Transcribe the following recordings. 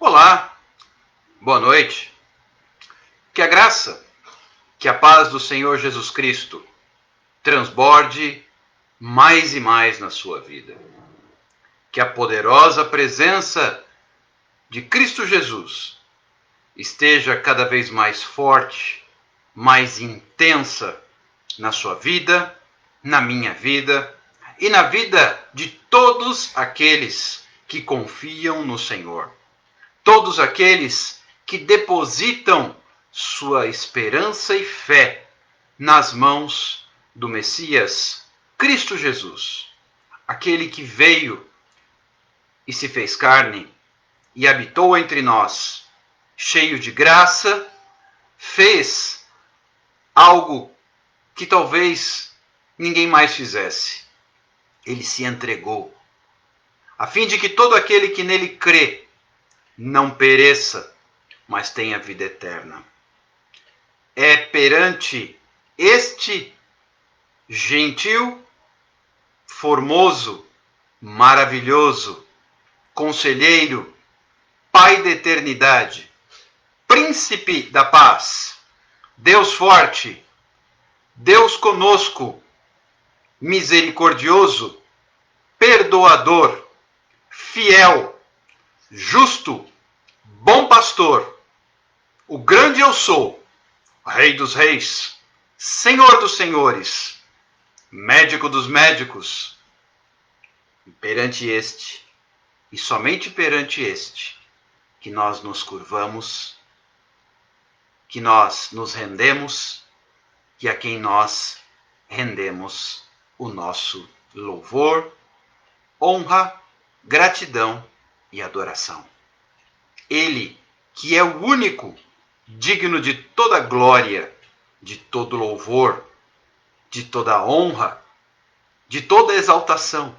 Olá, boa noite. Que a graça, que a paz do Senhor Jesus Cristo transborde mais e mais na sua vida. Que a poderosa presença de Cristo Jesus esteja cada vez mais forte, mais intensa na sua vida, na minha vida e na vida de todos aqueles que confiam no Senhor. Todos aqueles que depositam sua esperança e fé nas mãos do Messias, Cristo Jesus, aquele que veio e se fez carne e habitou entre nós, cheio de graça, fez algo que talvez ninguém mais fizesse. Ele se entregou, a fim de que todo aquele que nele crê não pereça, mas tenha vida eterna. É perante este gentil, formoso, maravilhoso, conselheiro, Pai da eternidade, Príncipe da paz, Deus forte, Deus conosco, misericordioso, perdoador, fiel, justo, bom pastor, o grande eu sou, Rei dos reis, Senhor dos senhores, médico dos médicos. Perante este, e somente perante este, que nós nos curvamos, que nós nos rendemos, e a quem nós rendemos o nosso louvor, honra, gratidão e adoração. Ele, que é o único digno de toda glória, de todo louvor, de toda honra, de toda exaltação.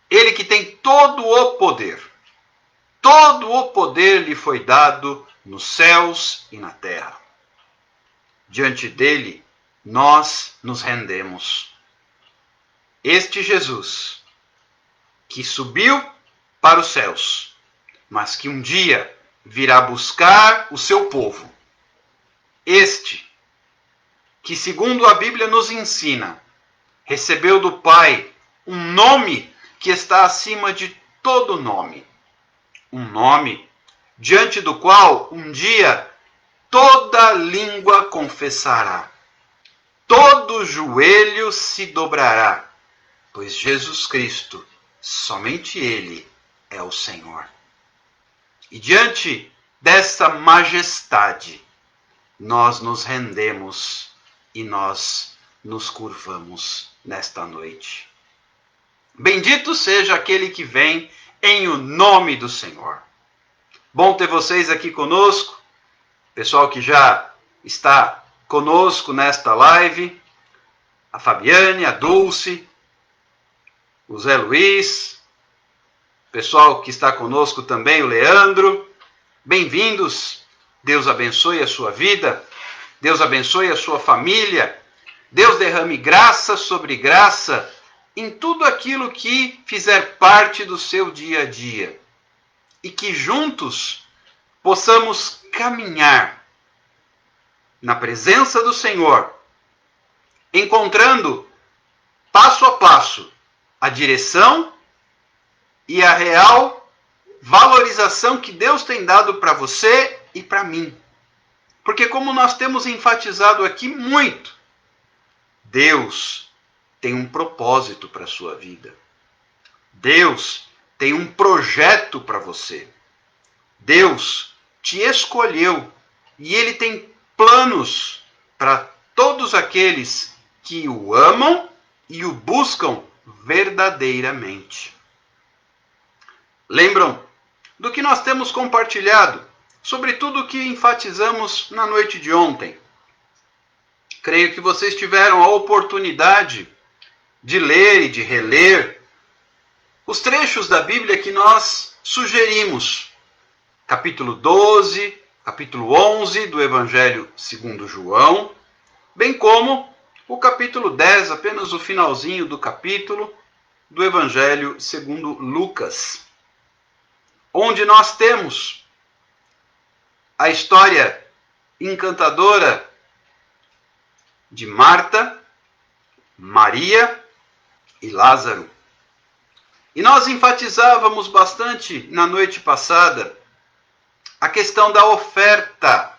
Ele que tem todo o poder. Todo o poder lhe foi dado nos céus e na terra. Diante dele, nós nos rendemos. Este Jesus, que subiu para os céus, mas que um dia virá buscar o seu povo. Este, que segundo a Bíblia nos ensina, recebeu do Pai um nome que está acima de todo nome. Um nome diante do qual um dia toda língua confessará, todo joelho se dobrará, pois Jesus Cristo, somente Ele é o Senhor. E diante dessa majestade, nós nos rendemos e nós nos curvamos nesta noite. Bendito seja aquele que vem em o nome do Senhor. Bom ter vocês aqui conosco, pessoal que já está conosco nesta live, a Fabiane, a Dulce, o Zé Luiz, pessoal que está conosco também, o Leandro. Bem-vindos. Deus abençoe a sua vida. Deus abençoe a sua família. Deus derrame graça sobre graça em tudo aquilo que fizer parte do seu dia a dia. E que juntos possamos caminhar na presença do Senhor, encontrando passo a passo a direção e a real valorização que Deus tem dado para você e para mim. Porque como nós temos enfatizado aqui muito, Deus tem um propósito para a sua vida. Deus tem um projeto para você. Deus te escolheu e Ele tem planos para todos aqueles que o amam e o buscam verdadeiramente. Lembram do que nós temos compartilhado, sobre tudo o que enfatizamos na noite de ontem. Creio que vocês tiveram a oportunidade de ler e de reler os trechos da Bíblia que nós sugerimos. Capítulo 12, capítulo 11 do Evangelho segundo João, bem como o capítulo 10, apenas o finalzinho do capítulo do Evangelho segundo Lucas. onde nós temos a história encantadora de Marta, Maria e Lázaro. E nós enfatizávamos bastante na noite passada a questão da oferta,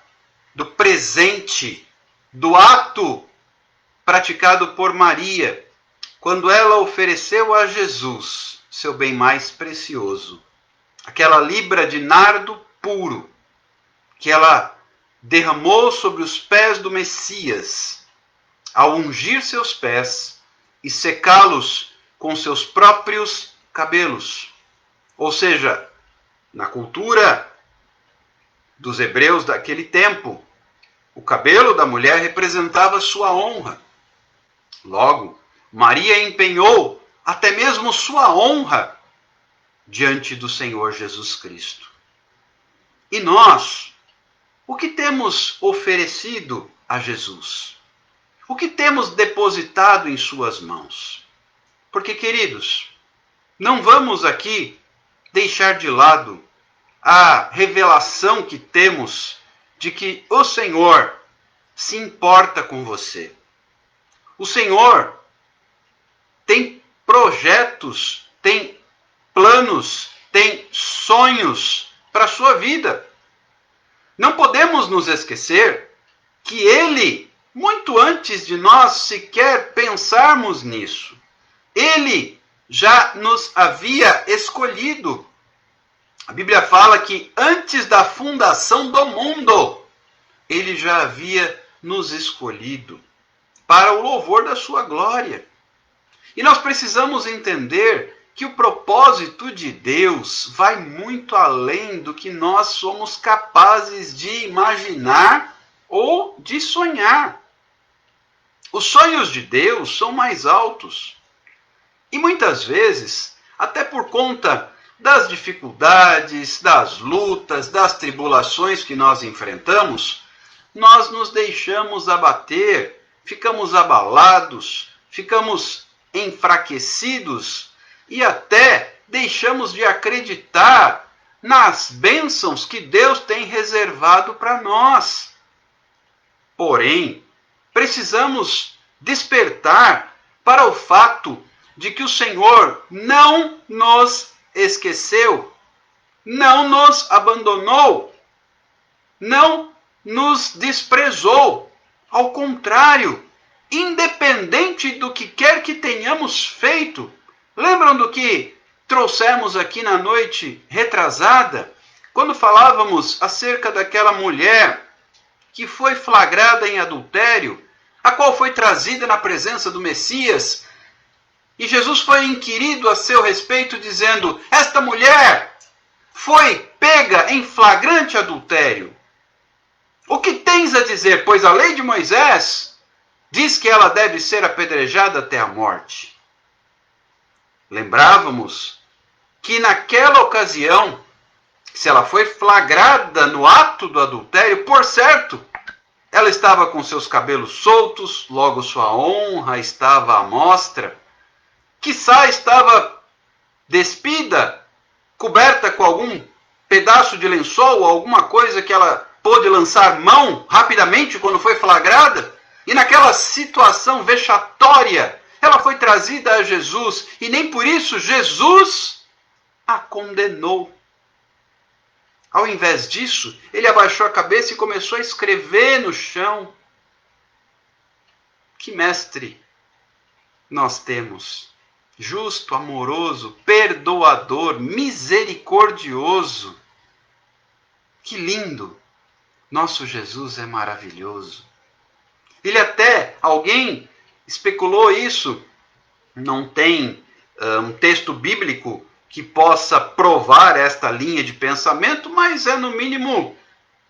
do presente, do ato praticado por Maria, quando ela ofereceu a Jesus seu bem mais precioso, aquela libra de nardo puro, que ela derramou sobre os pés do Messias, ao ungir seus pés e secá-los com seus próprios cabelos. Ou seja, na cultura dos hebreus daquele tempo, o cabelo da mulher representava sua honra. Logo, Maria empenhou até mesmo sua honra diante do Senhor Jesus Cristo. E nós, o que temos oferecido a Jesus? O que temos depositado em suas mãos? Porque, queridos, não vamos aqui deixar de lado a revelação que temos de que o Senhor se importa com você. O Senhor tem projetos, tem planos, tem sonhos para a sua vida. Não podemos nos esquecer que Ele, muito antes de nós sequer pensarmos nisso, Ele já nos havia escolhido. A Bíblia fala que antes da fundação do mundo, Ele já havia nos escolhido para o louvor da sua glória. E nós precisamos entender que o propósito de Deus vai muito além do que nós somos capazes de imaginar ou de sonhar. Os sonhos de Deus são mais altos. E muitas vezes, até por conta das dificuldades, das lutas, das tribulações que nós enfrentamos, nós nos deixamos abater, ficamos abalados, ficamos enfraquecidos e até deixamos de acreditar nas bênçãos que Deus tem reservado para nós. Porém, precisamos despertar para o fato de que o Senhor não nos esqueceu, não nos abandonou, não nos desprezou. Ao contrário, independente do que quer que tenhamos feito, lembram do que trouxemos aqui na noite retrasada, quando falávamos acerca daquela mulher que foi flagrada em adultério, a qual foi trazida na presença do Messias, e Jesus foi inquirido a seu respeito, dizendo: esta mulher foi pega em flagrante adultério. O que tens a dizer? Pois a lei de Moisés diz que ela deve ser apedrejada até a morte. Lembrávamos que naquela ocasião, se ela foi flagrada no ato do adultério, por certo, ela estava com seus cabelos soltos, logo sua honra estava à mostra. Quiçá estava despida, coberta com algum pedaço de lençol ou alguma coisa que ela pôde lançar mão rapidamente quando foi flagrada. E naquela situação vexatória, ela foi trazida a Jesus e nem por isso Jesus a condenou. Ao invés disso, ele abaixou a cabeça e começou a escrever no chão. Que mestre nós temos! Justo, amoroso, perdoador, misericordioso. Que lindo! Nosso Jesus é maravilhoso. Ele até, alguém especulou isso, não tem um texto bíblico que possa provar esta linha de pensamento, mas é no mínimo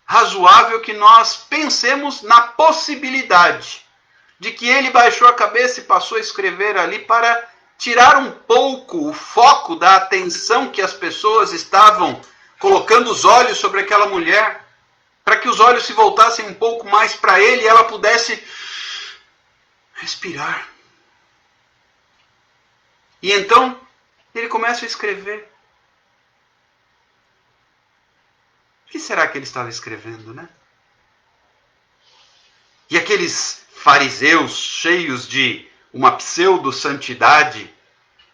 razoável que nós pensemos na possibilidade de que ele baixou a cabeça e passou a escrever ali para tirar um pouco o foco da atenção que as pessoas estavam colocando os olhos sobre aquela mulher, para que os olhos se voltassem um pouco mais para ele e ela pudesse respirar. E então ele começa a escrever. que será que ele estava escrevendo, né? E aqueles fariseus cheios de uma pseudo-santidade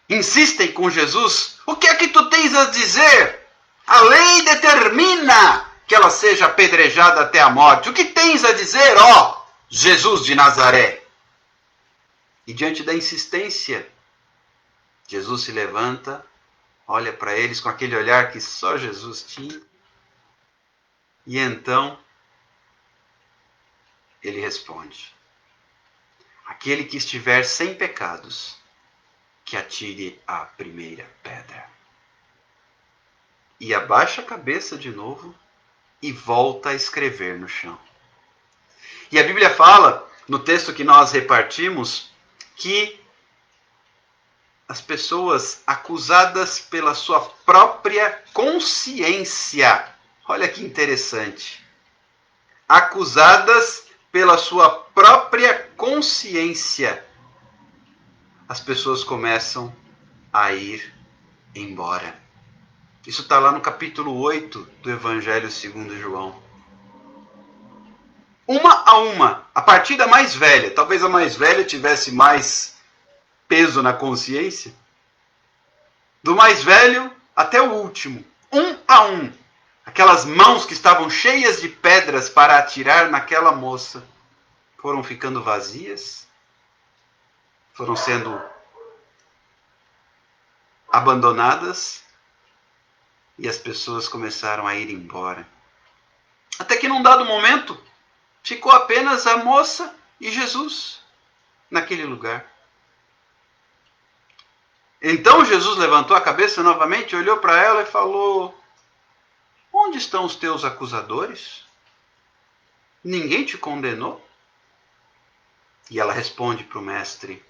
insistem com Jesus: o que é que tu tens a dizer? A lei determina que ela seja apedrejada até a morte. O que tens a dizer, ó Jesus de Nazaré? E diante da insistência, Jesus se levanta, olha para eles com aquele olhar que só Jesus tinha, e então ele responde: aquele que estiver sem pecados, que atire a primeira pedra. E abaixa a cabeça de novo e volta a escrever no chão. E a Bíblia fala, no texto que nós repartimos, que as pessoas acusadas pela sua própria consciência, olha que interessante, acusadas pela sua própria consciência, as pessoas começam a ir embora. Isso está lá no capítulo 8 do Evangelho segundo João. Uma a uma, a partir da mais velha, talvez a mais velha tivesse mais peso na consciência, do mais velho até o último, um a um, aquelas mãos que estavam cheias de pedras para atirar naquela moça, foram ficando vazias, foram sendo abandonadas e as pessoas começaram a ir embora. Até que num dado momento, ficou apenas a moça e Jesus naquele lugar. Então Jesus levantou a cabeça novamente, olhou para ela e falou: onde estão os teus acusadores? Ninguém te condenou? E ela responde para o mestre: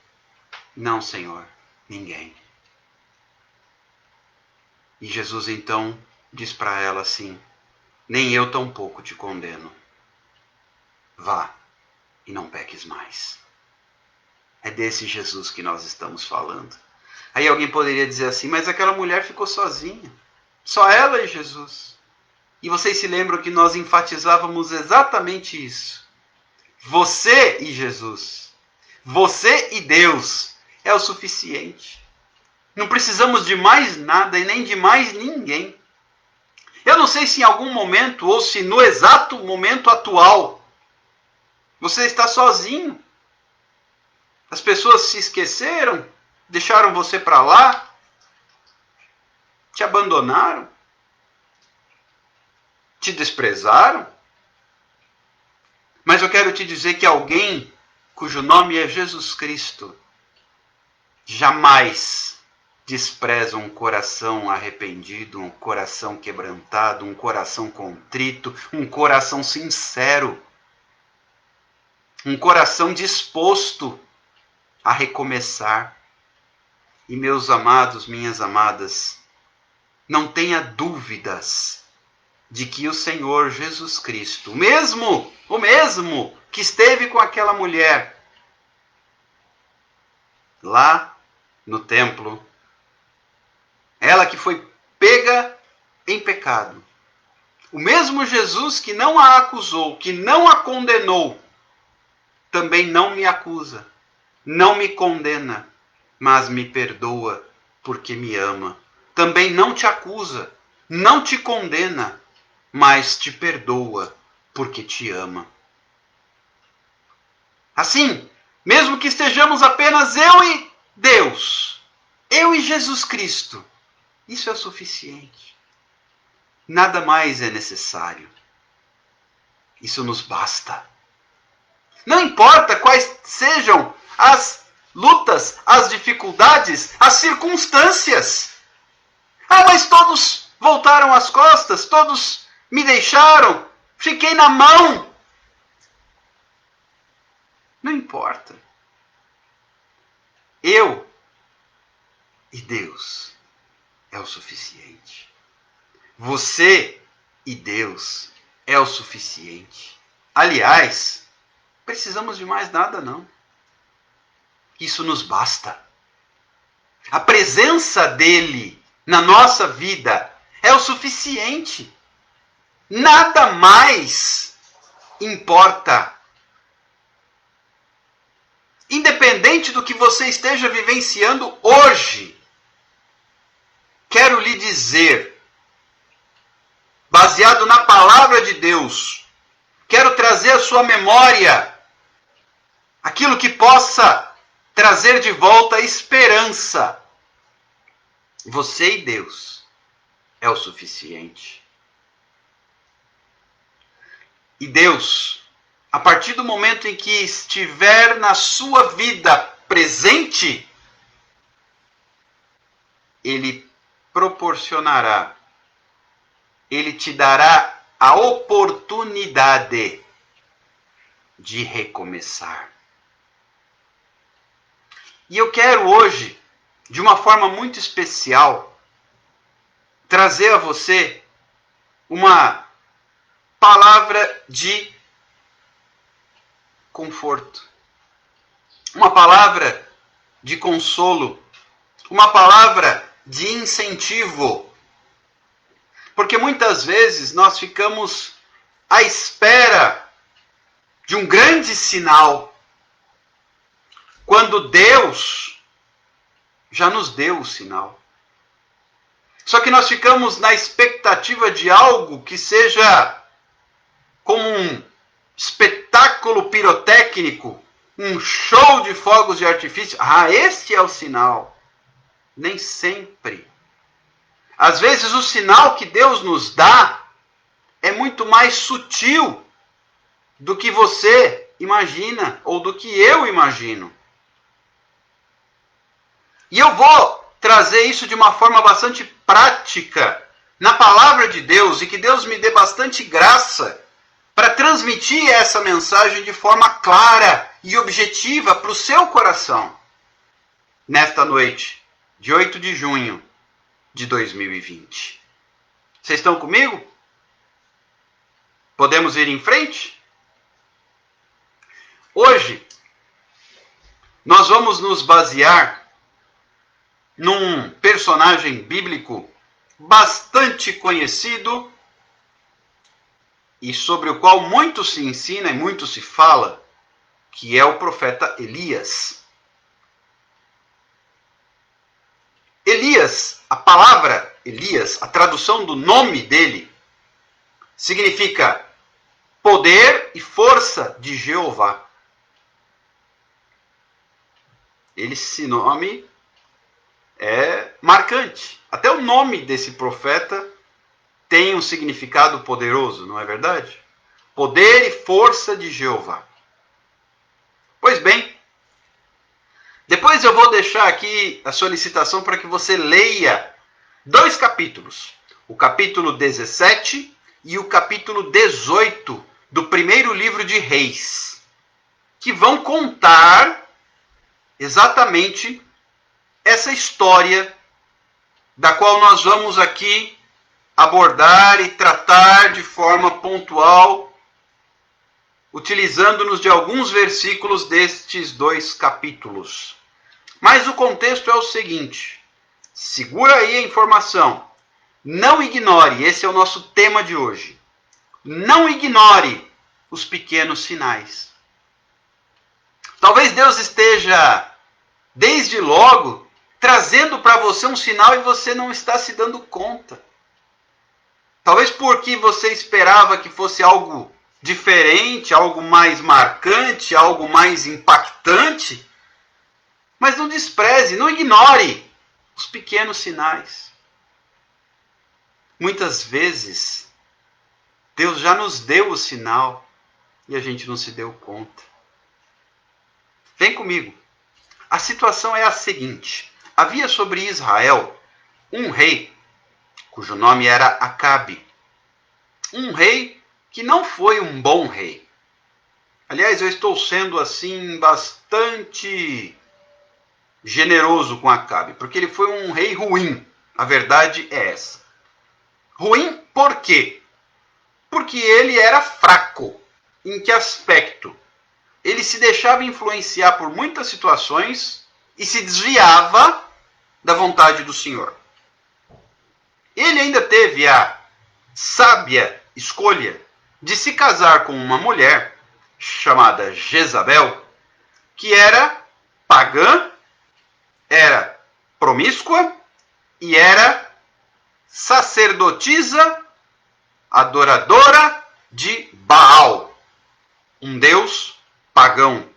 não, Senhor, ninguém. E Jesus então diz para ela assim: nem eu tampouco te condeno. Vá e não peques mais. É desse Jesus que nós estamos falando. Aí alguém poderia dizer assim: mas aquela mulher ficou sozinha. Só ela e Jesus. E vocês se lembram que nós enfatizávamos exatamente isso. Você e Jesus. Você e Deus é o suficiente. Não precisamos de mais nada e nem de mais ninguém. Eu não sei se em algum momento ou se no exato momento atual você está sozinho. As pessoas se esqueceram, deixaram você para lá, te abandonaram, te desprezaram. Mas eu quero te dizer que alguém cujo nome é Jesus Cristo jamais despreza um coração arrependido, um coração quebrantado, um coração contrito, um coração sincero, um coração disposto a recomeçar. E meus amados, minhas amadas, não tenha dúvidas de que o Senhor Jesus Cristo, o mesmo que esteve com aquela mulher lá no templo, ela que foi pega em pecado, o mesmo Jesus que não a acusou, que não a condenou, também não me acusa, não me condena, mas me perdoa porque me ama. Também não te acusa, não te condena, mas te perdoa porque te ama. Assim, mesmo que estejamos apenas eu e Deus, eu e Jesus Cristo, isso é o suficiente. Nada mais é necessário. Isso nos basta. Não importa quais sejam as lutas, as dificuldades, as circunstâncias. Ah, mas todos voltaram as costas, todos me deixaram, fiquei na mão. Não importa. Eu e Deus é o suficiente. Você e Deus é o suficiente. Aliás, precisamos de mais nada não. Isso nos basta. A presença dele na nossa vida é o suficiente. Nada mais importa. Independente do que você esteja vivenciando hoje, quero lhe dizer, baseado na palavra de Deus, quero trazer à sua memória aquilo que possa trazer de volta a esperança. Você e Deus é o suficiente. E Deus, a partir do momento em que estiver na sua vida presente, Ele proporcionará, Ele te dará a oportunidade de recomeçar. E eu quero hoje, de uma forma muito especial, trazer a você uma palavra de conforto, uma palavra de consolo, uma palavra de incentivo. Porque muitas vezes nós ficamos à espera de um grande sinal, quando Deus já nos deu o sinal. Só que nós ficamos na expectativa de algo que seja como um espetáculo pirotécnico, um show de fogos de artifício. Ah, este é o sinal. Nem sempre. Às vezes o sinal que Deus nos dá é muito mais sutil do que você imagina ou do que eu imagino. E eu vou trazer isso de uma forma bastante prática na palavra de Deus, e que Deus me dê bastante graça para transmitir essa mensagem de forma clara e objetiva para o seu coração nesta noite de 8 de junho de 2020. Vocês estão comigo? Podemos ir em frente? Hoje, nós vamos nos basear num personagem bíblico bastante conhecido e sobre o qual muito se ensina e muito se fala, que é o profeta Elias. Elias, a palavra Elias, a tradução do nome dele, significa poder e força de Jeová. Esse nome é marcante. Até o nome desse profeta tem um significado poderoso, não é verdade? Poder e força de Jeová. Pois bem, depois eu vou deixar aqui a solicitação para que você leia 2 capítulos. O capítulo 17 e o capítulo 18 do primeiro livro de Reis, que vão contar exatamente essa história da qual nós vamos aqui abordar e tratar de forma pontual, utilizando-nos de alguns versículos destes 2 capítulos. Mas o contexto é o seguinte, segura aí a informação, não ignore, esse é o nosso tema de hoje, não ignore os pequenos sinais. Talvez Deus esteja, desde logo, trazendo para você um sinal e você não está se dando conta. Talvez porque você esperava que fosse algo diferente, algo mais marcante, algo mais impactante. Mas não despreze, não ignore os pequenos sinais. Muitas vezes, Deus já nos deu o sinal e a gente não se deu conta. Vem comigo. A situação é a seguinte. Havia sobre Israel um rei, cujo nome era Acabe. Um rei que não foi um bom rei. Aliás, eu estou sendo assim bastante generoso com Acabe, porque ele foi um rei ruim. A verdade é essa. Ruim por quê? Porque ele era fraco. Em que aspecto? Ele se deixava influenciar por muitas situações e se desviava da vontade do Senhor. Ele ainda teve a sábia escolha de se casar com uma mulher chamada Jezabel, que era pagã, era promíscua e era sacerdotisa, adoradora de Baal, um deus pagão.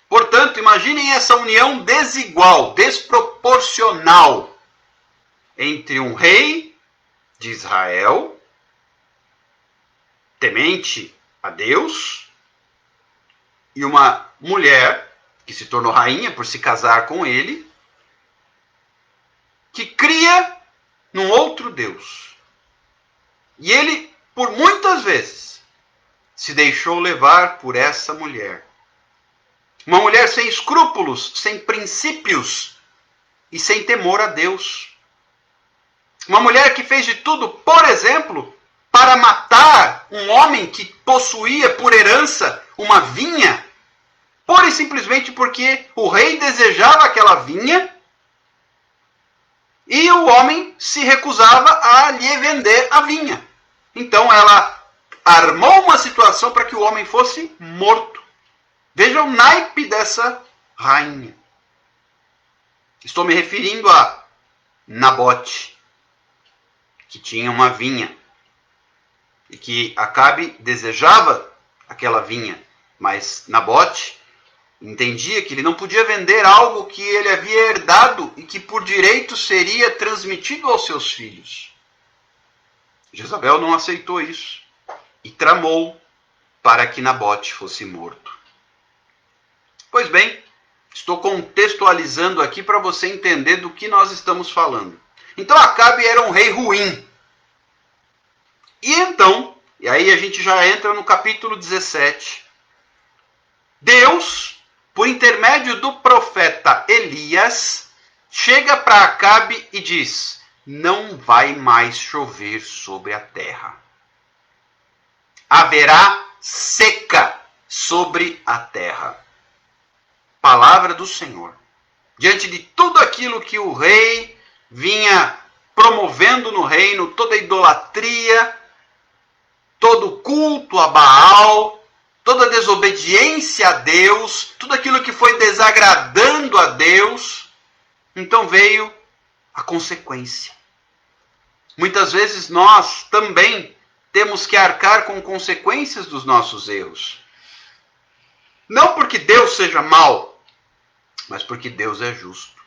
Portanto, imaginem essa união desigual, desproporcional entre um rei de Israel, temente a Deus, e uma mulher que se tornou rainha por se casar com ele, que cria num outro Deus. E ele, por muitas vezes, se deixou levar por essa mulher. Uma mulher sem escrúpulos, sem princípios e sem temor a Deus. Uma mulher que fez de tudo, por exemplo, para matar um homem que possuía por herança uma vinha, pura e simplesmente porque o rei desejava aquela vinha e o homem se recusava a lhe vender a vinha. Então ela armou uma situação para que o homem fosse morto. Veja o naipe dessa rainha. Estou me referindo a Nabote, que tinha uma vinha e que Acabe desejava aquela vinha, mas Nabote entendia que ele não podia vender algo que ele havia herdado e que por direito seria transmitido aos seus filhos. Jezabel não aceitou isso e tramou para que Nabote fosse morto. Pois bem, estou contextualizando aqui para você entender do que nós estamos falando. Então Acabe era um rei ruim. E então, e aí a gente já entra no capítulo 17. Deus, por intermédio do profeta Elias, chega para Acabe e diz: não vai mais chover sobre a terra. Haverá seca sobre a terra. Palavra do Senhor. Diante de tudo aquilo que o rei vinha promovendo no reino, toda a idolatria, todo o culto a Baal, toda a desobediência a Deus, tudo aquilo que foi desagradando a Deus, então veio a consequência. Muitas vezes nós também temos que arcar com consequências dos nossos erros. Não porque Deus seja mau, mas porque Deus é justo.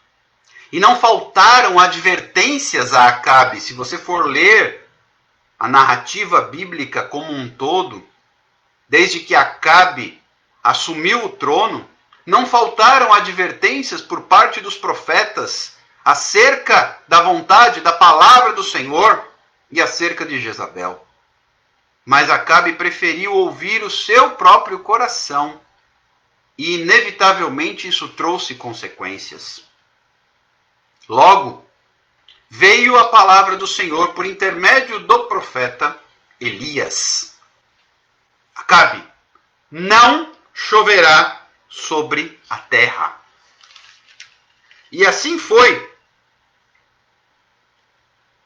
E não faltaram advertências a Acabe. Se você for ler a narrativa bíblica como um todo, desde que Acabe assumiu o trono, não faltaram advertências por parte dos profetas acerca da vontade, da palavra do Senhor e acerca de Jezabel. Mas Acabe preferiu ouvir o seu próprio coração e, inevitavelmente, isso trouxe consequências. Logo, veio a palavra do Senhor por intermédio do profeta Elias. Acabe, não choverá sobre a terra. E assim foi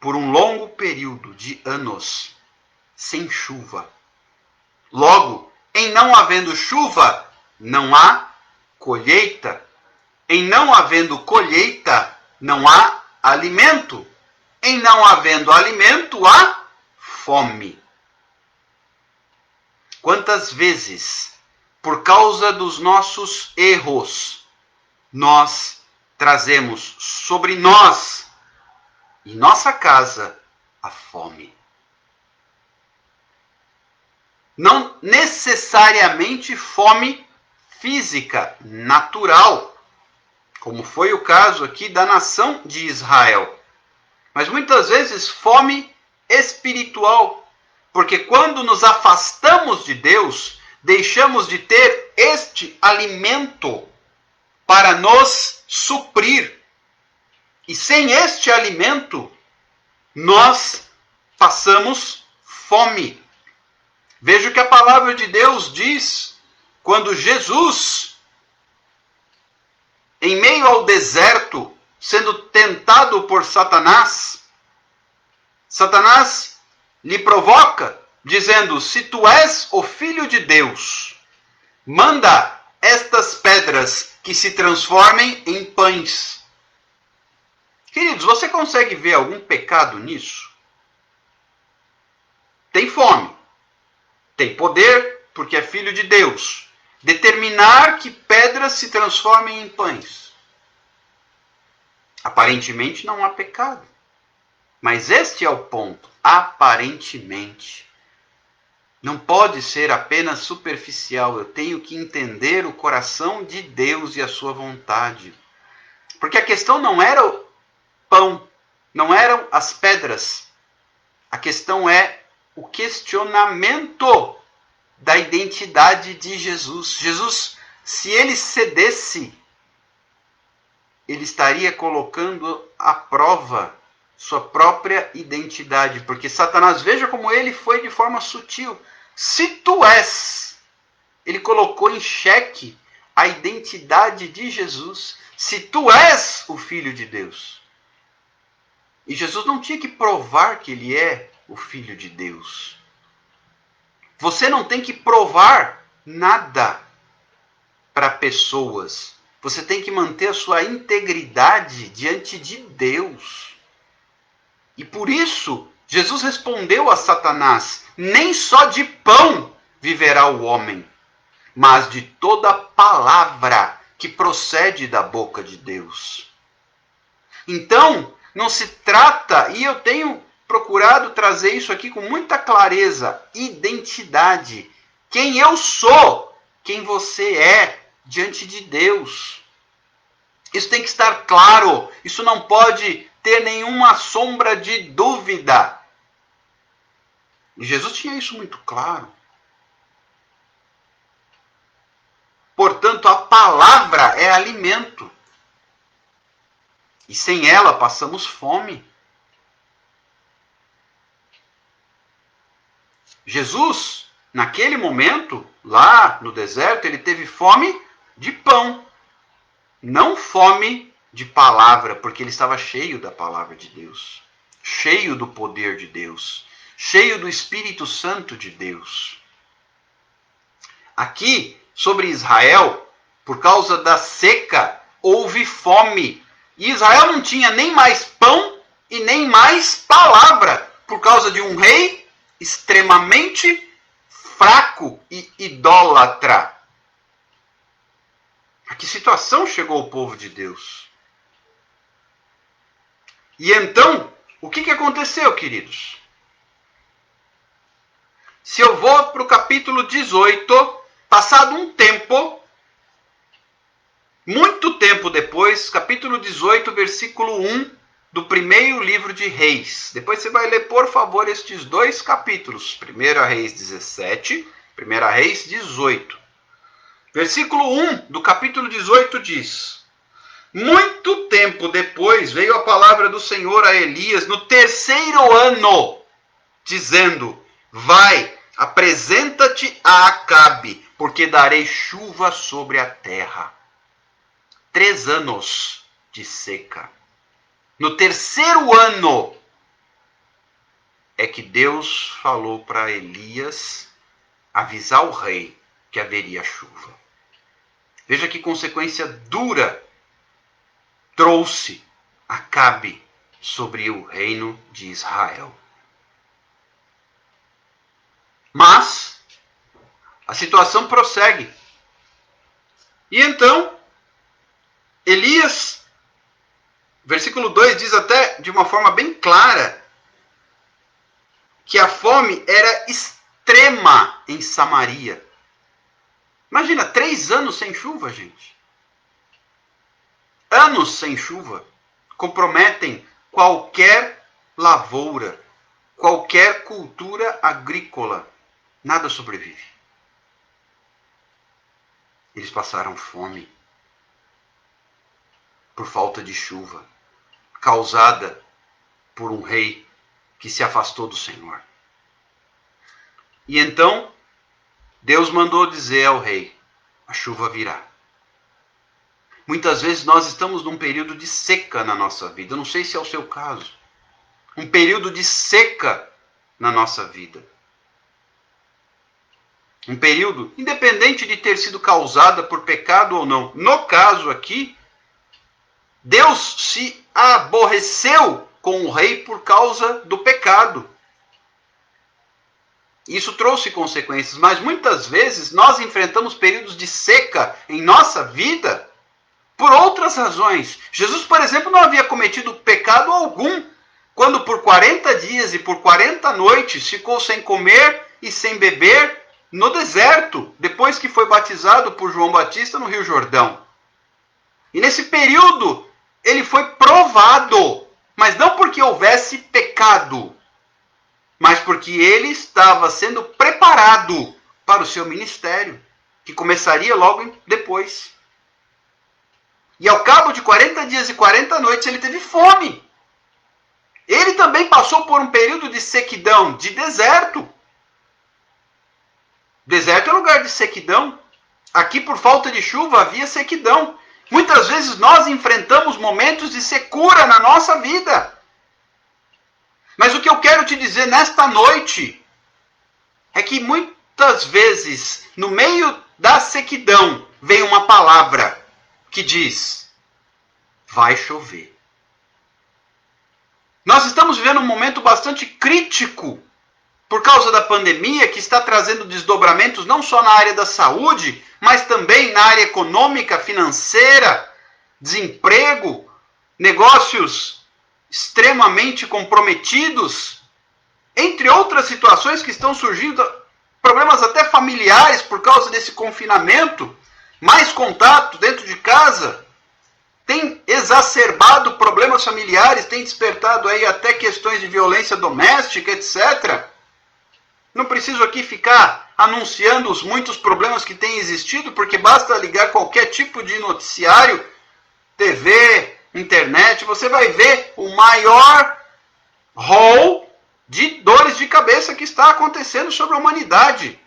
por um longo período de anos sem chuva. Logo, em não havendo chuva, não há colheita. Em não havendo colheita, não há alimento. Em não havendo alimento, há fome. Quantas vezes, por causa dos nossos erros, nós trazemos sobre nós e nossa casa a fome? Não necessariamente fome física, natural, como foi o caso aqui da nação de Israel, mas muitas vezes fome espiritual, porque quando nos afastamos de Deus, deixamos de ter este alimento para nos suprir. E sem este alimento, nós passamos fome. Veja o que a palavra de Deus diz quando Jesus, em meio ao deserto, sendo tentado por Satanás, Satanás lhe provoca, dizendo: se tu és o Filho de Deus, manda estas pedras que se transformem em pães. Queridos, você consegue ver algum pecado nisso? Tem fome, tem poder, porque é filho de Deus. Determinar que pedras se transformem em pães. Aparentemente não há pecado. Mas este é o ponto. Aparentemente. Não pode ser apenas superficial. Eu tenho que entender o coração de Deus e a sua vontade. Porque a questão não era o pão, não eram as pedras. A questão é o questionamento da identidade de Jesus. Jesus, se ele cedesse, ele estaria colocando à prova sua própria identidade. Porque Satanás, veja como ele foi de forma sutil. Se tu és, ele colocou em xeque a identidade de Jesus. Se tu és o Filho de Deus. E Jesus não tinha que provar que ele é o Filho de Deus. Você não tem que provar nada para pessoas. Você tem que manter a sua integridade diante de Deus. E por isso, Jesus respondeu a Satanás: nem só de pão viverá o homem, mas de toda palavra que procede da boca de Deus. Então, não se trata, e eu tenho procurado trazer isso aqui com muita clareza, identidade. Quem eu sou, quem você é diante de Deus. Isso tem que estar claro, isso não pode ter nenhuma sombra de dúvida. E Jesus tinha isso muito claro. Portanto, a palavra é alimento. E sem ela passamos fome. Jesus, naquele momento, lá no deserto, ele teve fome de pão. Não fome de palavra, porque ele estava cheio da palavra de Deus. Cheio do poder de Deus. Cheio do Espírito Santo de Deus. Aqui, sobre Israel, por causa da seca, houve fome. E Israel não tinha nem mais pão e nem mais palavra, por causa de um rei extremamente fraco e idólatra. A que situação chegou o povo de Deus? E então, o que aconteceu, queridos? Se eu vou para o capítulo 18, passado um tempo, muito tempo depois, capítulo 18, versículo 1 do primeiro livro de Reis. Depois você vai ler, por favor, estes dois capítulos. 1 Reis 17, 1 Reis 18. Versículo 1 do capítulo 18 diz: muito tempo depois veio a palavra do Senhor a Elias no terceiro ano, dizendo: vai, apresenta-te a Acabe, porque darei chuva sobre a terra. 3 anos de seca. No terceiro ano é que Deus falou para Elias avisar o rei que haveria chuva. Veja que consequência dura trouxe Acabe sobre o reino de Israel. Mas a situação prossegue. E então, Elias, versículo 2 diz até de uma forma bem clara que a fome era extrema em Samaria. Imagina, 3 anos sem chuva, gente. Anos sem chuva comprometem qualquer lavoura, qualquer cultura agrícola. Nada sobrevive. Eles passaram fome por falta de chuva, causada por um rei que se afastou do Senhor. E então, Deus mandou dizer ao rei: a chuva virá. Muitas vezes nós estamos num período de seca na nossa vida. Eu não sei se é o seu caso. Um período de seca na nossa vida. Um período, independente de ter sido causada por pecado ou não. No caso aqui, Deus se aborreceu com o rei por causa do pecado. Isso trouxe consequências, mas muitas vezes nós enfrentamos períodos de seca em nossa vida por outras razões. Jesus, por exemplo, não havia cometido pecado algum quando por 40 dias e por 40 noites ficou sem comer e sem beber no deserto, depois que foi batizado por João Batista no Rio Jordão. E nesse período ele foi provado, mas não porque houvesse pecado, mas porque ele estava sendo preparado para o seu ministério, que começaria logo depois. E ao cabo de 40 dias e 40 noites ele teve fome. Ele também passou por um período de sequidão, de deserto. Deserto é lugar de sequidão. Aqui, por falta de chuva, havia sequidão. Muitas vezes nós enfrentamos momentos de secura na nossa vida. Mas o que eu quero te dizer nesta noite é que muitas vezes, no meio da sequidão, vem uma palavra que diz: vai chover. Nós estamos vivendo um momento bastante crítico por causa da pandemia, que está trazendo desdobramentos não só na área da saúde, mas também na área econômica, financeira, desemprego, negócios extremamente comprometidos, entre outras situações que estão surgindo, problemas até familiares por causa desse confinamento, mais contato dentro de casa, tem exacerbado problemas familiares, tem despertado aí até questões de violência doméstica, etc. Não preciso aqui ficar anunciando os muitos problemas que têm existido, porque basta ligar qualquer tipo de noticiário, TV, internet, você vai ver o maior rol de dores de cabeça que está acontecendo sobre a humanidade.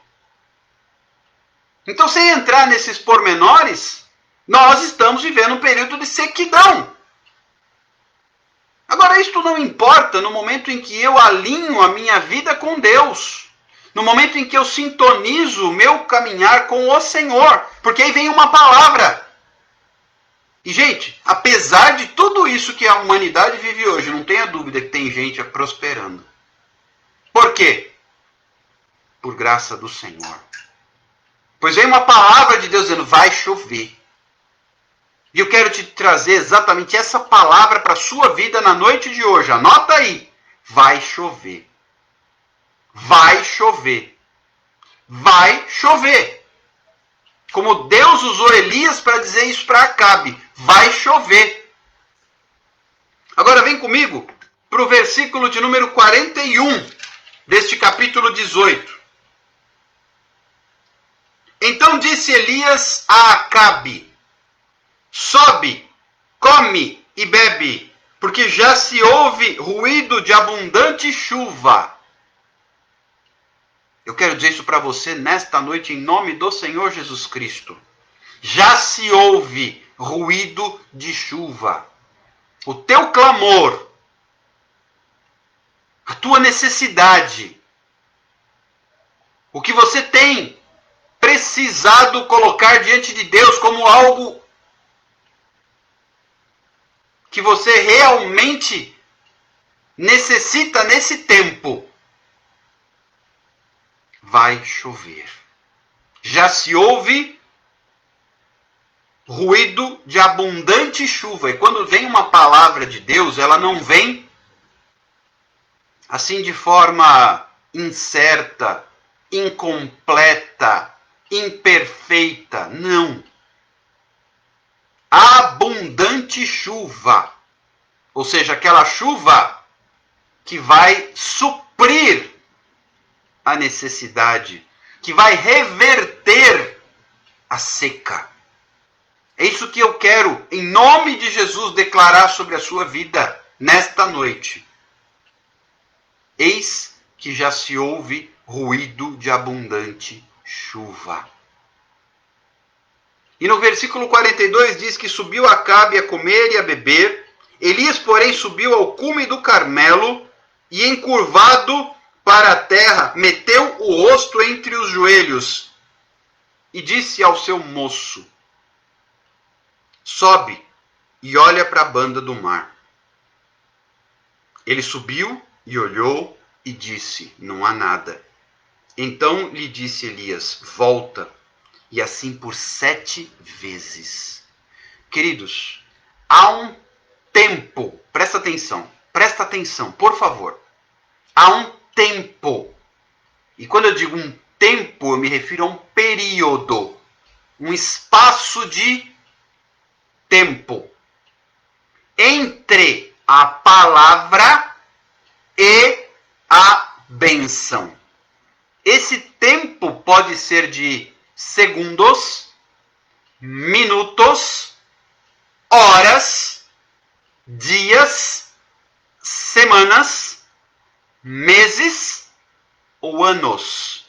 Então, sem entrar nesses pormenores, nós estamos vivendo um período de sequidão. Agora, isto não importa no momento em que eu alinho a minha vida com Deus. No momento em que eu sintonizo o meu caminhar com o Senhor. Porque aí vem uma palavra. E, gente, apesar de tudo isso que a humanidade vive hoje, não tenha dúvida que tem gente prosperando. Por quê? Por graça do Senhor. Pois vem uma palavra de Deus dizendo: vai chover. E eu quero te trazer exatamente essa palavra para a sua vida na noite de hoje. Anota aí. Vai chover. Vai chover. Vai chover. Como Deus usou Elias para dizer isso para Acabe. Vai chover. Agora vem comigo para o versículo de número 41 deste capítulo 18. Então disse Elias a Acabe: sobe, come e bebe, porque já se ouve ruído de abundante chuva. Eu quero dizer isso para você nesta noite em nome do Senhor Jesus Cristo. Já se ouve ruído de chuva. O teu clamor, a tua necessidade, o que você tem precisado colocar diante de Deus como algo que você realmente necessita nesse tempo, vai chover. Já se ouve ruído de abundante chuva. E quando vem uma palavra de Deus, ela não vem assim de forma incerta, incompleta, imperfeita. Não. Abundante chuva. Ou seja, aquela chuva que vai suprir a necessidade, que vai reverter a seca. É isso que eu quero, em nome de Jesus, declarar sobre a sua vida nesta noite. Eis que já se ouve ruído de abundante chuva. E no versículo 42 diz que subiu Acabe a comer e a beber. Elias, porém, subiu ao cume do Carmelo e, encurvado, para a terra, meteu o rosto entre os joelhos e disse ao seu moço: sobe e olha para a banda do mar. Ele subiu e olhou e disse: não há nada. Então lhe disse Elias: volta. E assim por 7 vezes. Queridos, há um tempo, presta atenção, por favor. Há um tempo. E quando eu digo um tempo, eu me refiro a um período, um espaço de tempo entre a palavra e a bênção. Esse tempo pode ser de segundos, minutos, horas, dias, semanas, meses ou anos.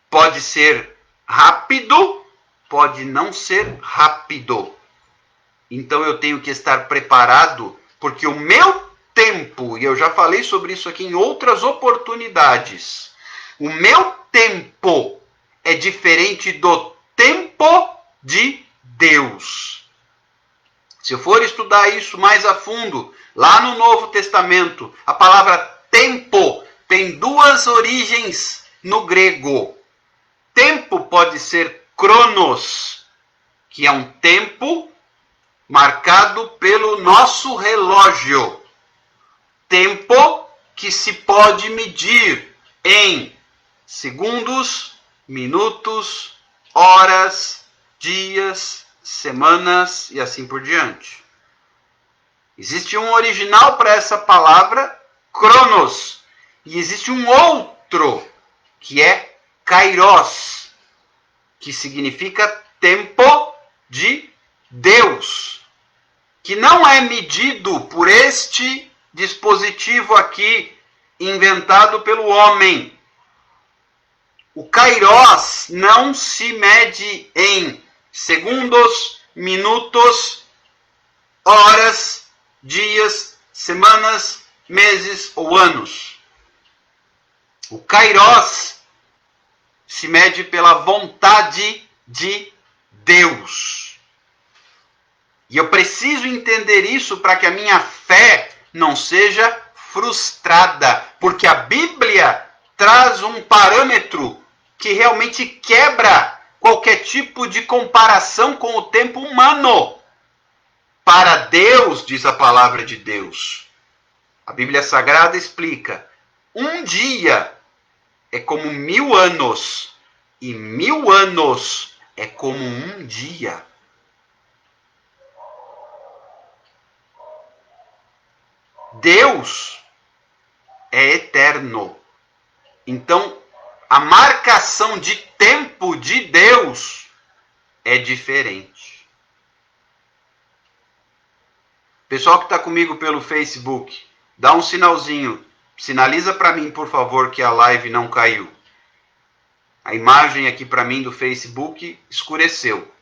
Pode ser rápido, pode não ser rápido. Então eu tenho que estar preparado, porque o meu tempo, e eu já falei sobre isso aqui em outras oportunidades, o meu tempo é diferente do tempo de Deus. Se eu for estudar isso mais a fundo, lá no Novo Testamento, a palavra tempo tem 2 origens no grego. Tempo pode ser cronos, que é um tempo marcado pelo nosso relógio. Tempo que se pode medir em segundos, minutos, horas, dias, semanas e assim por diante. Existe um original para essa palavra, cronos, e existe um outro, que é kairos, que significa tempo de Deus, que não é medido por este dispositivo aqui, inventado pelo homem. O kairos não se mede em segundos, minutos, horas, dias, semanas, meses ou anos. O kairos se mede pela vontade de Deus. E eu preciso entender isso para que a minha fé não seja frustrada, porque a Bíblia traz um parâmetro que realmente quebra qualquer tipo de comparação com o tempo humano. Para Deus, diz a palavra de Deus, a Bíblia Sagrada explica, um dia é como 1000 anos, e 1000 anos é como um dia. Deus é eterno. Então, a marcação de tempo de Deus é diferente. Pessoal que está comigo pelo Facebook, dá um sinalzinho. Sinaliza para mim, por favor, que a live não caiu. A imagem aqui para mim do Facebook escureceu.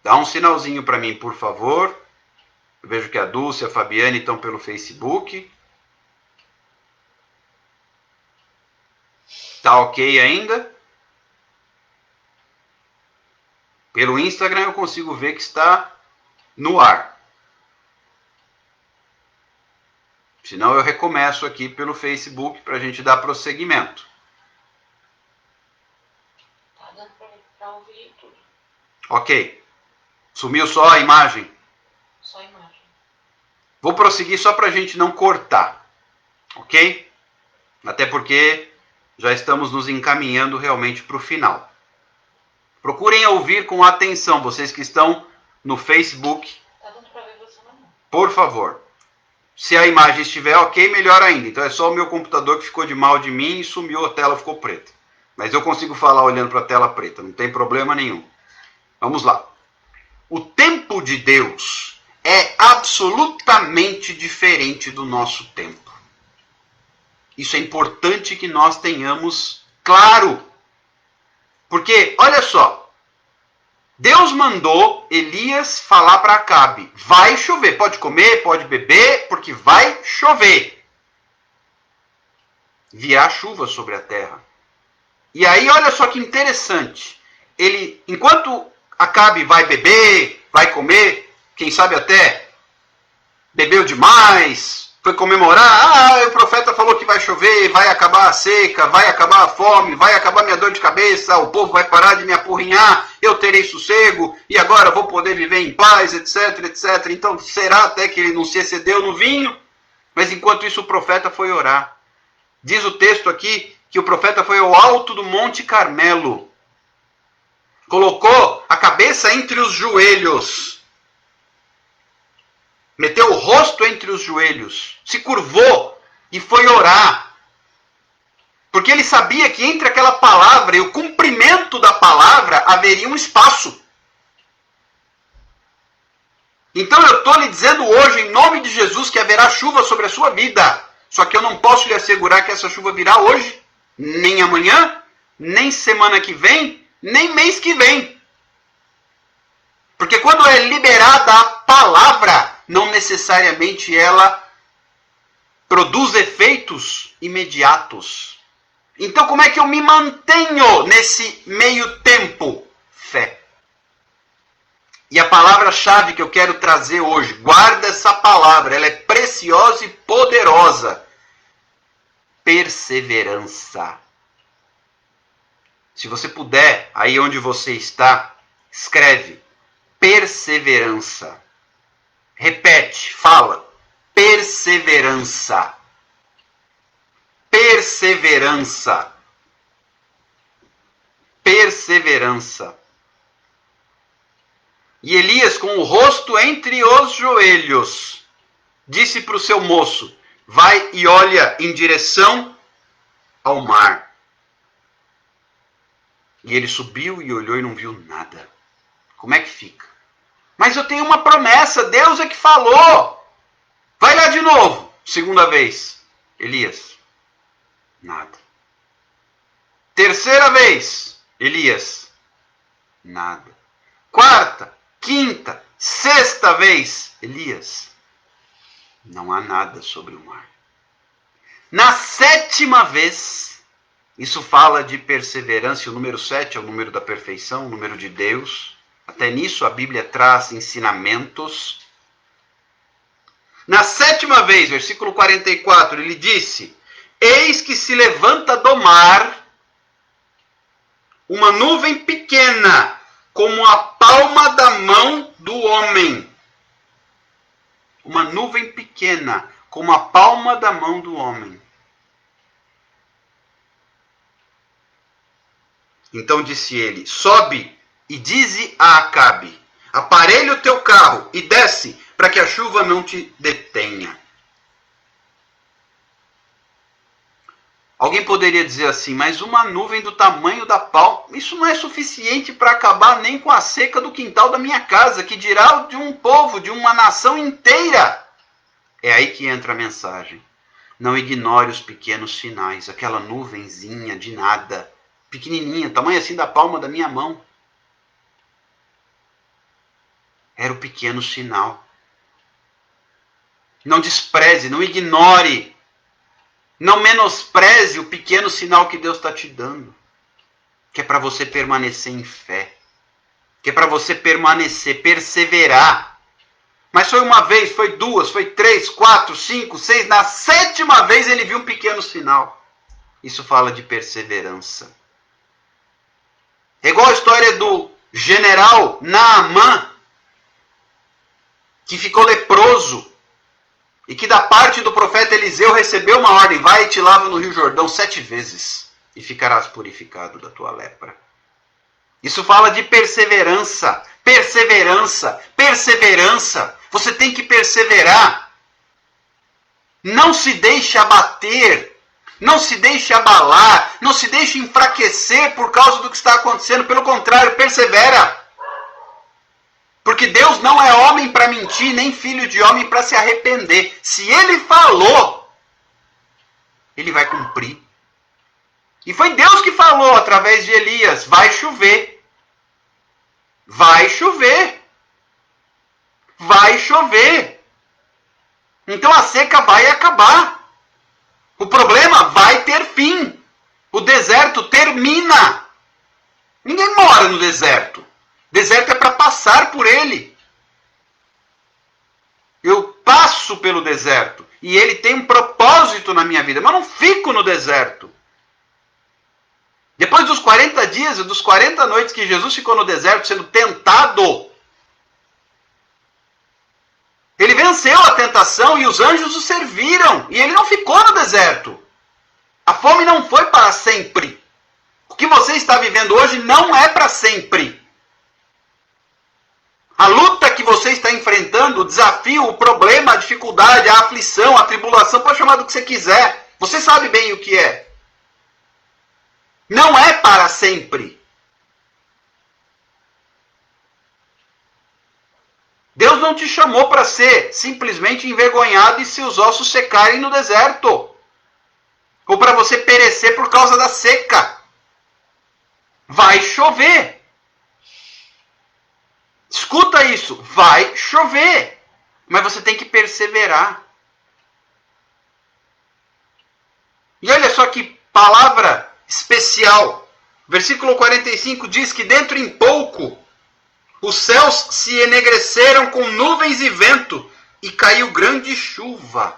Dá um sinalzinho para mim, por favor. Eu vejo que a Dulce e a Fabiane estão pelo Facebook. Tá ok ainda? Pelo Instagram eu consigo ver que está no ar. Senão eu recomeço aqui pelo Facebook para a gente dar prosseguimento. Tá dando para ouvir tudo. Ok. Sumiu só a imagem? Só a imagem. Vou prosseguir só para a gente não cortar. Ok? Até porque já estamos nos encaminhando realmente para o final. Procurem ouvir com atenção, vocês que estão no Facebook. Tá dando para ver você não? Por favor. Se a imagem estiver ok, melhor ainda. Então é só o meu computador que ficou de mal de mim e sumiu, a tela ficou preta. Mas eu consigo falar olhando para a tela preta, não tem problema nenhum. Vamos lá. O tempo de Deus é absolutamente diferente do nosso tempo. Isso é importante que nós tenhamos claro. Porque, olha só, Deus mandou Elias falar para Acabe: vai chover, pode comer, pode beber, porque vai chover. Virá chuva sobre a terra. E aí, olha só que interessante. Enquanto Acabe vai beber, vai comer, quem sabe até bebeu demais, foi comemorar, o profeta falou que vai chover, vai acabar a seca, vai acabar a fome, vai acabar minha dor de cabeça, o povo vai parar de me apurrinhar, eu terei sossego, e agora vou poder viver em paz, etc, etc. Então, será até que ele não se excedeu no vinho? Mas enquanto isso, o profeta foi orar. Diz o texto aqui que o profeta foi ao alto do Monte Carmelo, colocou a cabeça entre os joelhos, meteu o rosto entre os joelhos, se curvou e foi orar. Porque ele sabia que entre aquela palavra e o cumprimento da palavra haveria um espaço. Então eu estou lhe dizendo hoje, em nome de Jesus, que haverá chuva sobre a sua vida. Só que eu não posso lhe assegurar que essa chuva virá hoje, nem amanhã, nem semana que vem, nem mês que vem. Porque quando é liberada a palavra, não necessariamente ela produz efeitos imediatos. Então, como é que eu me mantenho nesse meio tempo? Fé. E a palavra-chave que eu quero trazer hoje, guarda essa palavra, ela é preciosa e poderosa. Perseverança. Se você puder, aí onde você está, escreve perseverança. Repete, fala. Perseverança. Perseverança. Perseverança. E Elias, com o rosto entre os joelhos, disse para o seu moço: vai e olha em direção ao mar. E ele subiu e olhou e não viu nada. Como é que fica? Mas eu tenho uma promessa, Deus é que falou. Vai lá de novo. Segunda vez. Elias, nada. Terceira vez. Elias, nada. Quarta, quinta, sexta vez. Elias, não há nada sobre o mar. Na sétima vez, isso fala de perseverança, o número 7 é o número da perfeição, o número de Deus. Até nisso a Bíblia traz ensinamentos. Na sétima vez, versículo 44, ele disse: eis que se levanta do mar uma nuvem pequena, como a palma da mão do homem. Uma nuvem pequena, como a palma da mão do homem. Então disse ele: sobe e dize a Acabe: aparelha o teu carro e desce, para que a chuva não te detenha. Alguém poderia dizer assim: mas uma nuvem do tamanho da palma, isso não é suficiente para acabar nem com a seca do quintal da minha casa, que dirá de um povo, de uma nação inteira. É aí que entra a mensagem. Não ignore os pequenos sinais, aquela nuvenzinha de nada, pequenininha, tamanho assim da palma da minha mão. Era o pequeno sinal. Não despreze, não ignore. Não menospreze o pequeno sinal que Deus está te dando. Que é para você permanecer em fé. Que é para você permanecer, perseverar. Mas foi uma vez, foi duas, foi 3, 4, 5, 6. Na sétima vez ele viu um pequeno sinal. Isso fala de perseverança. É igual a história do general Naamã, que ficou leproso, e que da parte do profeta Eliseu recebeu uma ordem: vai e te lava no Rio Jordão 7 vezes, e ficarás purificado da tua lepra. Isso fala de perseverança, perseverança, perseverança. Você tem que perseverar. Não se deixe abater, não se deixe abalar, não se deixe enfraquecer por causa do que está acontecendo. Pelo contrário, persevera. Porque Deus não é homem para mentir, nem filho de homem para se arrepender. Se ele falou, ele vai cumprir. E foi Deus que falou através de Elias: vai chover. vai chover. Vai chover. Então a seca vai acabar. O problema vai ter fim. O deserto termina. Ninguém mora no deserto. Deserto é para passar por ele. Eu passo pelo deserto. E ele tem um propósito na minha vida. Mas não fico no deserto. Depois dos 40 dias e dos 40 noites que Jesus ficou no deserto sendo tentado, ele venceu a tentação e os anjos o serviram. E ele não ficou no deserto. A fome não foi para sempre. O que você está vivendo hoje não é para sempre. A luta que você está enfrentando, o desafio, o problema, a dificuldade, a aflição, a tribulação, pode chamar do que você quiser. Você sabe bem o que é. Não é para sempre. Deus não te chamou para ser simplesmente envergonhado e seus ossos secarem no deserto. Ou para você perecer por causa da seca. Vai chover. Escuta isso. Vai chover. Mas você tem que perseverar. E olha só que palavra especial. Versículo 45 diz que dentro em pouco os céus se enegreceram com nuvens e vento e caiu grande chuva.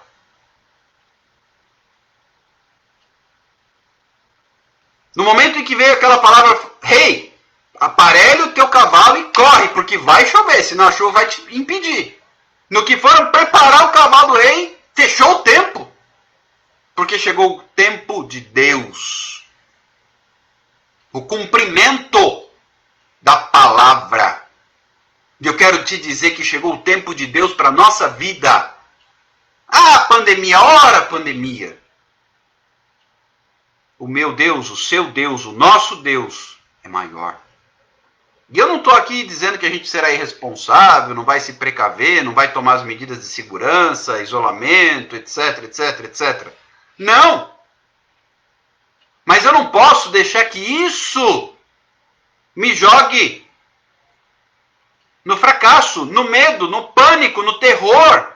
No momento em que veio aquela palavra, rei, aparelha o teu cavalo e corre, porque vai chover, senão a chuva vai te impedir. No que foram preparar o cavalo do rei, fechou o tempo. Porque chegou o tempo de Deus. O cumprimento da palavra. E eu quero te dizer que chegou o tempo de Deus para a nossa vida. Ah, pandemia, ora pandemia. O meu Deus, o seu Deus, o nosso Deus é maior. E eu não estou aqui dizendo que a gente será irresponsável, não vai se precaver, não vai tomar as medidas de segurança, isolamento, etc, etc, etc. Não! Mas eu não posso deixar que isso me jogue no fracasso, no medo, no pânico, no terror.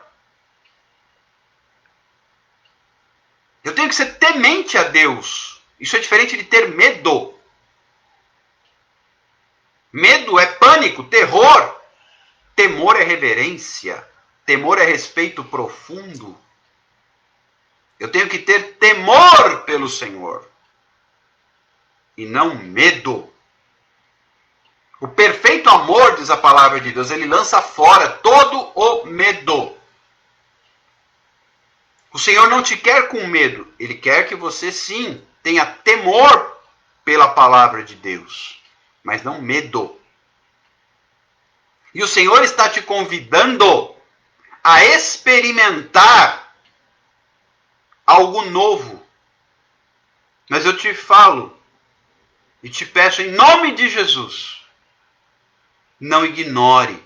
Eu tenho que ser temente a Deus. Isso é diferente de ter medo. Medo é pânico, terror. Temor é reverência. Temor é respeito profundo. Eu tenho que ter temor pelo Senhor. E não medo. O perfeito amor, diz a palavra de Deus, ele lança fora todo o medo. O Senhor não te quer com medo. Ele quer que você, sim, tenha temor pela palavra de Deus. Mas não medo. E o Senhor está te convidando a experimentar algo novo. Mas eu te falo e te peço em nome de Jesus, não ignore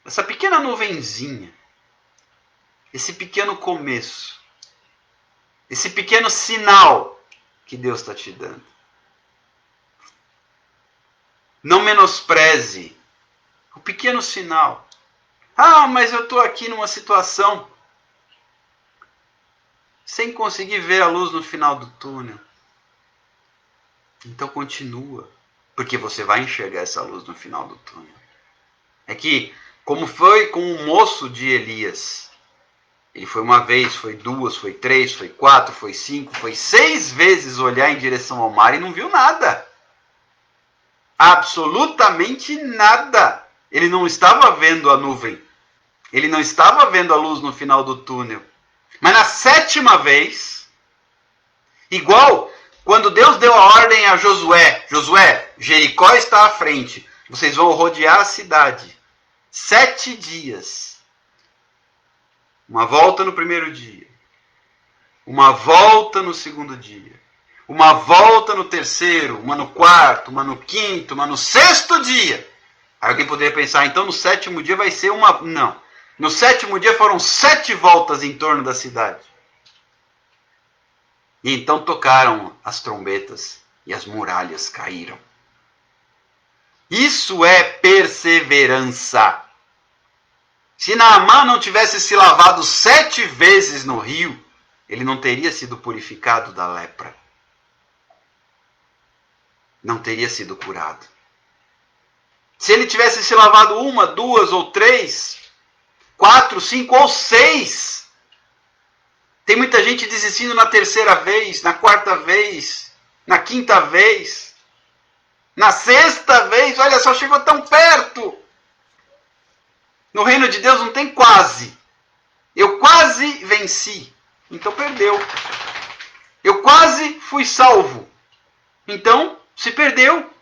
essa pequena nuvenzinha, esse pequeno começo, esse pequeno sinal que Deus está te dando. Não menospreze o pequeno sinal. Ah, mas eu estou aqui numa situação sem conseguir ver a luz no final do túnel. Então continua, porque você vai enxergar essa luz no final do túnel. É que, como foi com o moço de Elias, ele foi uma vez, foi duas, foi três, foi quatro, foi cinco, foi 6 vezes olhar em direção ao mar e não viu nada. Absolutamente nada. Ele não estava vendo a nuvem. Ele não estava vendo a luz no final do túnel. Mas na 7ª vez, igual quando Deus deu a ordem a Josué, Josué, Jericó está à frente, vocês vão rodear a cidade. 7 dias. Uma volta no primeiro dia. Uma volta no segundo dia. Uma volta no terceiro, uma no quarto, uma no quinto, uma no 6º dia. Aí alguém poderia pensar, então no 7º dia vai ser uma... Não. No 7º dia foram 7 voltas em torno da cidade. E então tocaram as trombetas e as muralhas caíram. Isso é perseverança. Se Naamã não tivesse se lavado 7 vezes no rio, ele não teria sido purificado da lepra. Não teria sido curado. Se ele tivesse se lavado 1, 2 ou 3, 4, 5 ou 6, tem muita gente desistindo na 3ª vez, na 4ª vez, na 5ª vez, na 6ª vez. Olha só, chegou tão perto. No reino de Deus não tem quase. Eu quase venci, então perdeu. Eu quase fui salvo, então se perdeu.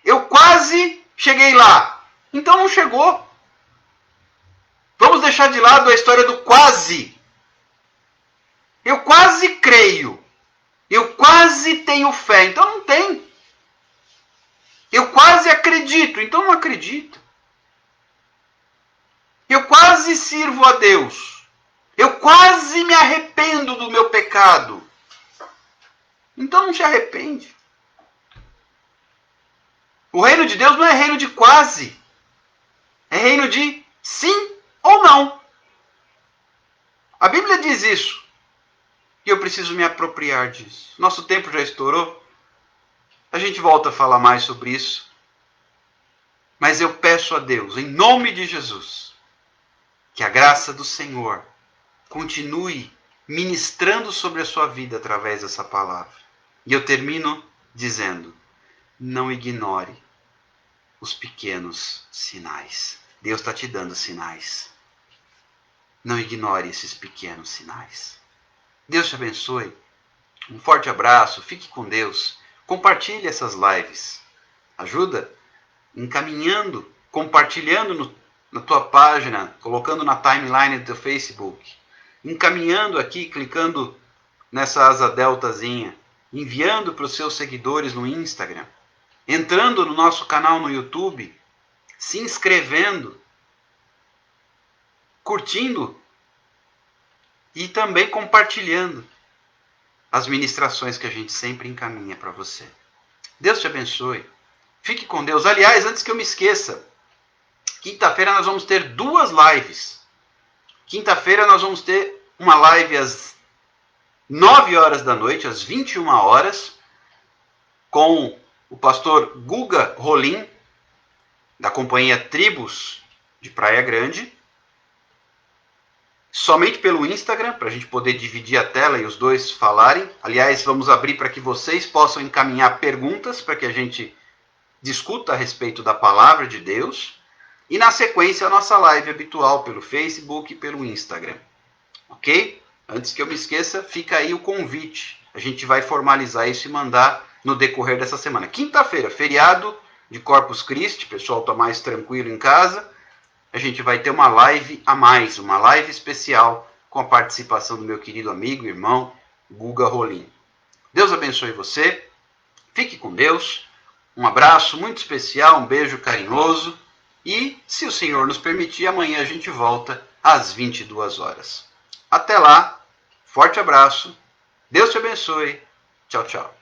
Eu quase cheguei lá, então não chegou. Vamos deixar de lado a história do quase. Eu quase creio. Eu quase tenho fé, então não tem. Eu quase acredito, então não acredito. Eu quase sirvo a Deus. Eu quase me arrependo do meu pecado. Então não se arrepende. O reino de Deus não é reino de quase. É reino de sim ou não. A Bíblia diz isso. E eu preciso me apropriar disso. Nosso tempo já estourou. A gente volta a falar mais sobre isso. Mas eu peço a Deus, em nome de Jesus, que a graça do Senhor continue ministrando sobre a sua vida através dessa palavra. E eu termino dizendo, não ignore os pequenos sinais. Deus está te dando sinais. Não ignore esses pequenos sinais. Deus te abençoe. Um forte abraço. Fique com Deus. Compartilhe essas lives. Ajuda encaminhando, compartilhando na tua página, colocando na timeline do teu Facebook. Encaminhando aqui, clicando nessa asa deltazinha. Enviando para os seus seguidores no Instagram. Entrando no nosso canal no YouTube. Se inscrevendo. Curtindo. E também compartilhando as ministrações que a gente sempre encaminha para você. Deus te abençoe. Fique com Deus. Aliás, antes que eu me esqueça, quinta-feira nós vamos ter 2 lives. Quinta-feira nós vamos ter uma live às 9 horas da noite, às 21 horas, com o pastor Guga Rolim, da companhia Tribos de Praia Grande. Somente pelo Instagram, para a gente poder dividir a tela e os dois falarem. Aliás, vamos abrir para que vocês possam encaminhar perguntas, para que a gente discuta a respeito da palavra de Deus. E na sequência a nossa live habitual pelo Facebook e pelo Instagram. Ok? Antes que eu me esqueça, fica aí o convite. A gente vai formalizar isso e mandar no decorrer dessa semana. Quinta-feira, feriado de Corpus Christi, o pessoal está mais tranquilo em casa. A gente vai ter uma live a mais, uma live especial com a participação do meu querido amigo, irmão, Guga Rolim. Deus abençoe você. Fique com Deus. Um abraço muito especial, um beijo carinhoso. E, se o Senhor nos permitir, amanhã a gente volta às 22 horas. Até lá, forte abraço, Deus te abençoe, tchau, tchau.